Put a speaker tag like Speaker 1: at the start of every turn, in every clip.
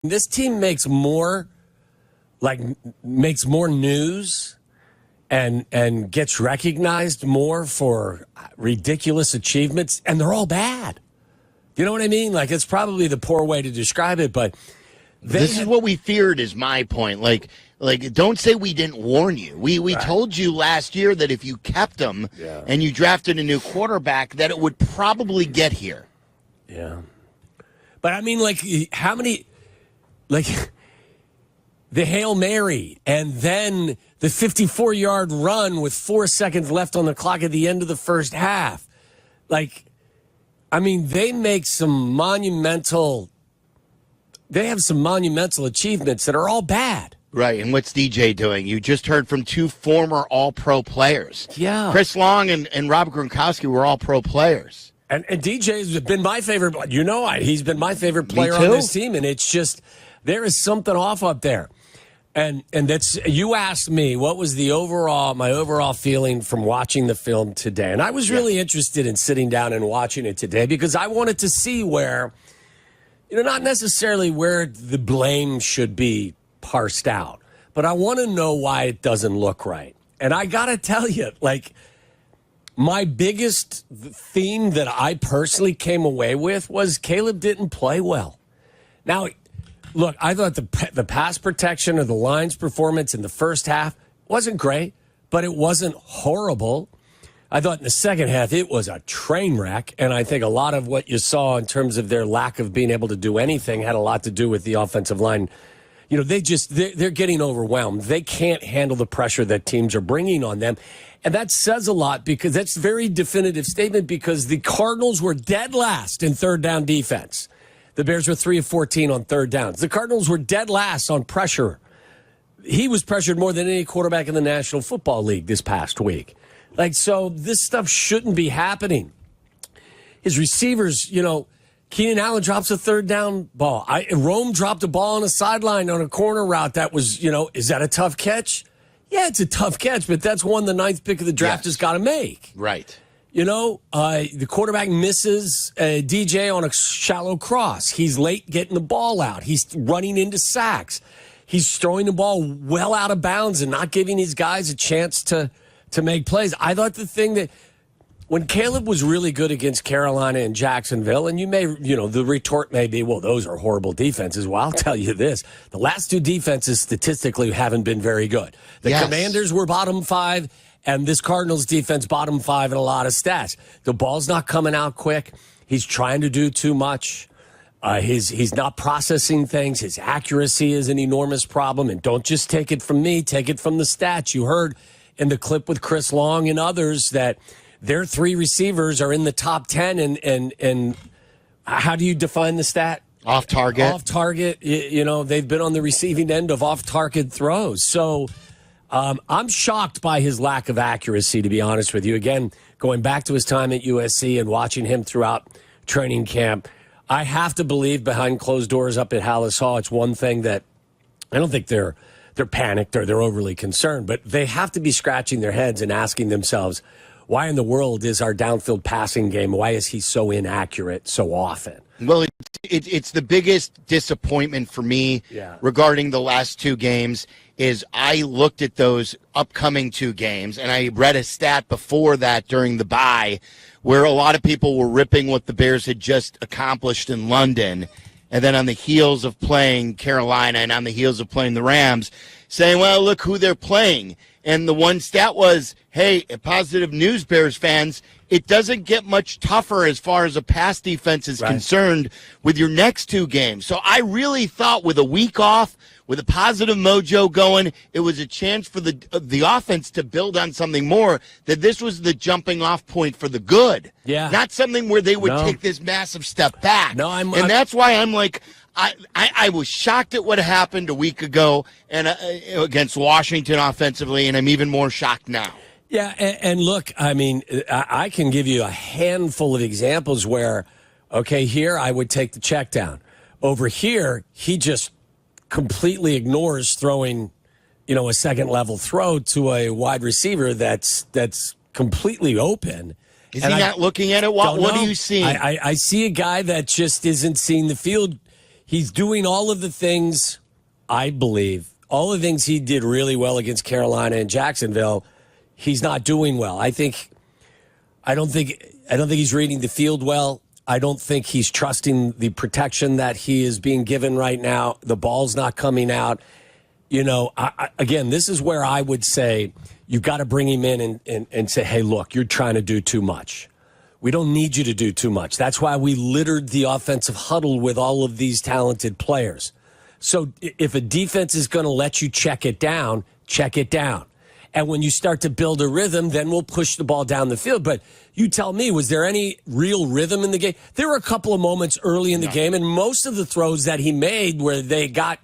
Speaker 1: This team makes more news and gets recognized more for ridiculous achievements, and they're all bad. You know what I mean? Like, it's probably the poor way to describe it, but
Speaker 2: this is what we feared is my point. Like don't say we didn't warn you. We
Speaker 1: right.
Speaker 2: told you last year that if you kept them and you drafted a new quarterback, that it would probably get here.
Speaker 1: Yeah. But I mean, like, how many, like, the Hail Mary and then the 54-yard run with 4 seconds left on the clock at the end of the first half. Like, I mean, they have some monumental achievements that are all bad.
Speaker 2: Right, and what's DJ doing? You just heard from two former All-Pro players.
Speaker 1: Yeah.
Speaker 2: Chris Long and Robert Gronkowski were All-Pro players.
Speaker 1: And DJ's been my favorite. He's been my favorite player on this team, and it's just there is something off up there. And that's, you asked me what was my overall feeling from watching the film today, and I was really interested in sitting down and watching it today because I wanted to see where, not necessarily where the blame should be parsed out, but I want to know why it doesn't look right. And I got to tell you, like, my biggest theme that I personally came away with was Caleb didn't play well. Now, look, I thought the pass protection of the line's performance in the first half wasn't great, but it wasn't horrible. I thought in the second half it was a train wreck, and I think a lot of what you saw in terms of their lack of being able to do anything had a lot to do with the offensive line. They're getting overwhelmed. They can't handle the pressure that teams are bringing on them. And that says a lot because that's a very definitive statement because the Cardinals were dead last in third down defense. The Bears were 3 of 14 on third downs. The Cardinals were dead last on pressure. He was pressured more than any quarterback in the National Football League this past week. So this stuff shouldn't be happening. His receivers, Keenan Allen drops a third down ball. Rome dropped a ball on a sideline on a corner route that was, is that a tough catch? Yeah, it's a tough catch, but that's one the ninth pick of the draft has got to make.
Speaker 2: Right.
Speaker 1: The quarterback misses DJ on a shallow cross. He's late getting the ball out. He's running into sacks. He's throwing the ball well out of bounds and not giving his guys a chance to make plays. I thought the thing that when Caleb was really good against Carolina and Jacksonville, and the retort may be, well, those are horrible defenses. Well, I'll tell you this. The last two defenses statistically haven't been very good. The Commanders were bottom 5, and this Cardinals defense bottom 5 in a lot of stats. The ball's not coming out quick. He's trying to do too much. He's not processing things. His accuracy is an enormous problem. And don't just take it from me. Take it from the stats. You heard in the clip with Chris Long and others that their 3 receivers are in the top 10, and how do you define the stat?
Speaker 2: Off target.
Speaker 1: Off target. They've been on the receiving end of off target throws. So I'm shocked by his lack of accuracy, to be honest with you. Again, going back to his time at USC and watching him throughout training camp, I have to believe behind closed doors up at Hallis Hall, it's one thing that I don't think they're panicked or they're overly concerned, but they have to be scratching their heads and asking themselves, why in the world is our downfield passing game, why is he so inaccurate so often?
Speaker 2: Well, it's the biggest disappointment for me regarding the last 2 games is I looked at those upcoming 2 games, and I read a stat before that during the bye where a lot of people were ripping what the Bears had just accomplished in London, and then on the heels of playing Carolina and on the heels of playing the Rams, saying, well, look who they're playing. And the one stat was, hey, positive news, Bears fans, it doesn't get much tougher as far as a pass defense is concerned with your next 2 games. So I really thought with a week off, with a positive mojo going, it was a chance for the offense to build on something more, that this was the jumping off point for the good.
Speaker 1: Yeah.
Speaker 2: Not something where they would take this massive step back.
Speaker 1: No,
Speaker 2: that's why I'm like, I was shocked at what happened a week ago and against Washington offensively, and I'm even more shocked now.
Speaker 1: Yeah, and look, I mean, I can give you a handful of examples where, okay, here I would take the check down. Over here, he just completely ignores throwing, a second-level throw to a wide receiver that's completely open.
Speaker 2: Is he not looking at it? What are you seeing?
Speaker 1: I see a guy that just isn't seeing the field. He's doing all of the things, I believe, all the things he did really well against Carolina and Jacksonville, he's not doing well. I don't think he's reading the field well. I don't think he's trusting the protection that he is being given right now. The ball's not coming out. Again, this is where I would say you've got to bring him in and say, hey, look, you're trying to do too much. We don't need you to do too much. That's why we littered the offensive huddle with all of these talented players. So if a defense is going to let you check it down, check it down. And when you start to build a rhythm, then we'll push the ball down the field. But you tell me, was there any real rhythm in the game? There were a couple of moments early in the game, and most of the throws that he made where they got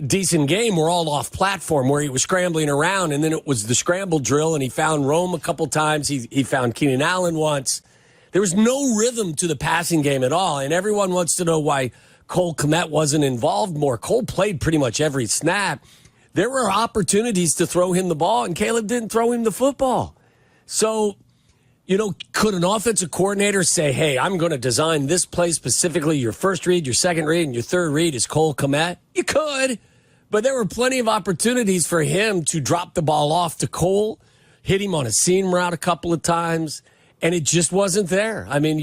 Speaker 1: decent game were all off platform, where he was scrambling around, and then it was the scramble drill, and he found Rome a couple times. He found Keenan Allen once. There was no rhythm to the passing game at all, and everyone wants to know why Cole Kmet wasn't involved more. Cole played pretty much every snap. There were opportunities to throw him the ball, and Caleb didn't throw him the football. So, could an offensive coordinator say, hey, I'm going to design this play specifically, your first read, your second read, and your third read is Cole Kmet? You could, but there were plenty of opportunities for him to drop the ball off to Cole, hit him on a seam route a couple of times, and it just wasn't there. I mean,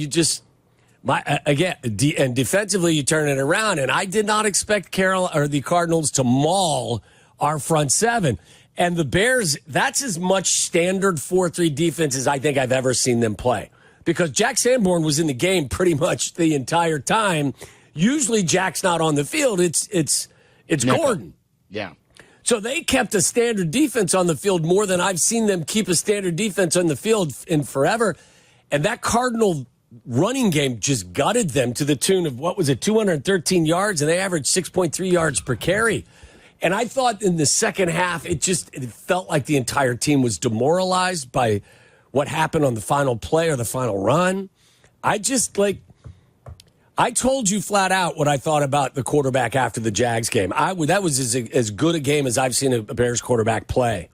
Speaker 1: and defensively you turn it around, and I did not expect the Cardinals to maul our front seven. And the Bears, that's as much standard 4-3 defense as I think I've ever seen them play. Because Jack Sanborn was in the game pretty much the entire time. Usually Jack's not on the field. It's Gordon.
Speaker 2: Yeah.
Speaker 1: So they kept a standard defense on the field more than I've seen them keep a standard defense on the field in forever. And that Cardinal running game just gutted them to the tune of, 213 yards, and they averaged 6.3 yards per carry. And I thought in the second half, it felt like the entire team was demoralized by what happened on the final play or the final run. I told you flat out what I thought about the quarterback after the Jags game. That was as good a game as I've seen a Bears quarterback play.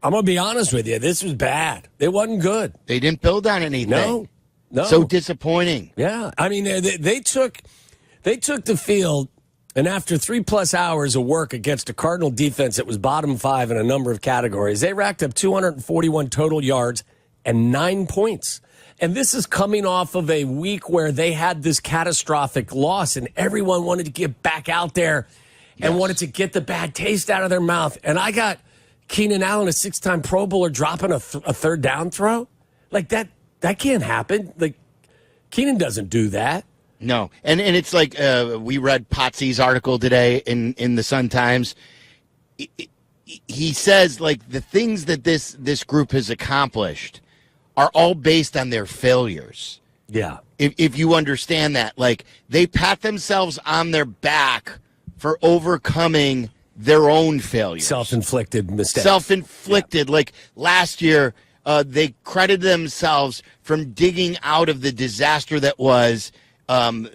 Speaker 1: I'm going to be honest with you. This was bad. It wasn't good.
Speaker 2: They didn't build on anything.
Speaker 1: No.
Speaker 2: So disappointing.
Speaker 1: Yeah. I mean, they took the field. And after 3+ hours of work against a Cardinal defense that was bottom 5 in a number of categories, they racked up 241 total yards and 9 points. And this is coming off of a week where they had this catastrophic loss, and everyone wanted to get back out there and wanted to get the bad taste out of their mouth. And I got Keenan Allen, a 6-time Pro Bowler, dropping a third down throw. Like, that can't happen. Like, Keenan doesn't do that.
Speaker 2: No, and it's like we read Potsy's article today in the Sun-Times. He says, like, the things that this group has accomplished are all based on their failures.
Speaker 1: Yeah.
Speaker 2: If you understand that, like, they pat themselves on their back for overcoming their own failures.
Speaker 1: Self-inflicted mistakes.
Speaker 2: Self-inflicted. Yeah. Like, last year, they credited themselves from digging out of the disaster that was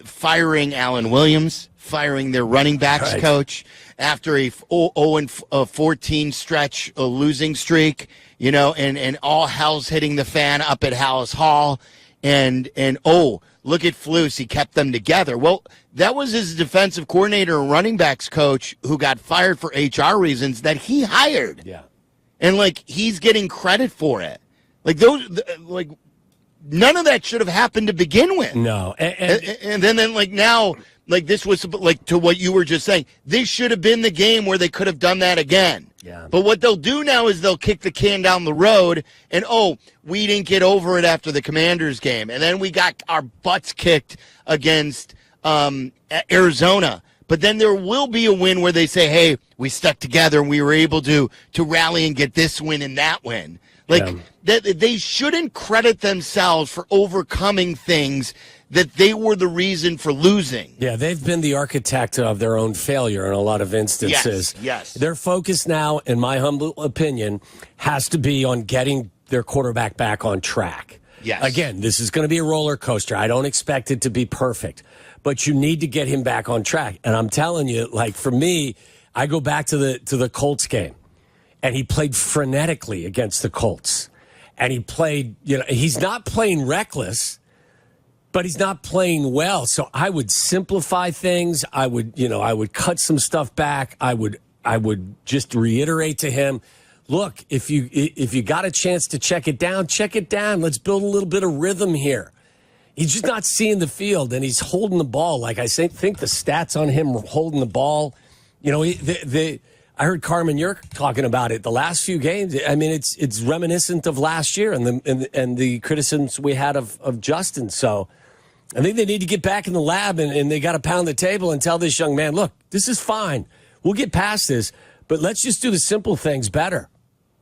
Speaker 2: firing Alan Williams, firing their running backs coach after a 0-14 stretch, a losing streak, and all hell's hitting the fan up at Hallis Hall. And look at Flus. He kept them together. Well, that was his defensive coordinator and running backs coach who got fired for HR reasons that he hired.
Speaker 1: Yeah. And,
Speaker 2: he's getting credit for it. None of that should have happened to begin with.
Speaker 1: No.
Speaker 2: And then now, this was, to what you were just saying, this should have been the game where they could have done that again.
Speaker 1: Yeah.
Speaker 2: But what they'll do now is they'll kick the can down the road and, we didn't get over it after the Commanders game. And then we got our butts kicked against Arizona. But then there will be a win where they say, hey, we stuck together and we were able to rally and get this win and that win. They shouldn't credit themselves for overcoming things that they were the reason for losing.
Speaker 1: Yeah, they've been the architect of their own failure in a lot of instances.
Speaker 2: Yes.
Speaker 1: Their focus now, in my humble opinion, has to be on getting their quarterback back on track.
Speaker 2: Yes.
Speaker 1: Again, this is going to be a roller coaster. I don't expect it to be perfect, but you need to get him back on track. And I'm telling you, for me, I go back to the Colts game. And he played frenetically against the Colts. And he played, he's not playing reckless. but he's not playing well. So I would simplify things. I would cut some stuff back. I would just reiterate to him, look, if you got a chance to check it down, check it down. Let's build a little bit of rhythm here. He's just not seeing the field, and he's holding the ball. Like I think the stats on him holding the ball, I heard Carmen Yerk talking about it. The last few games, I mean, it's reminiscent of last year and the criticisms we had of Justin. So I think they need to get back in the lab and they got to pound the table and tell this young man, look, this is fine. We'll get past this, but let's just do the simple things better.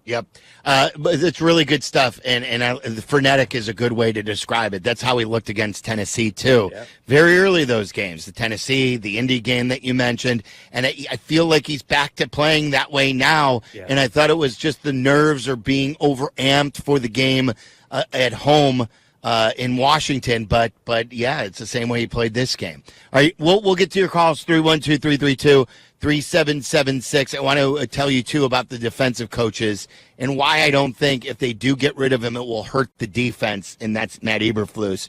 Speaker 2: Yep. But it's really good stuff, and frenetic is a good way to describe it. That's how he looked against Tennessee, too. Yep. Very early, those games, the Tennessee, the Indy game that you mentioned, and I feel like he's back to playing that way now, and I thought it was just the nerves are being overamped for the game at home in Washington, but yeah, it's the same way he played this game. All right, we'll get to your calls, 312-332-3776. I want to tell you, too, about the defensive coaches and why I don't think if they do get rid of him, it will hurt the defense, and that's Matt Eberflus.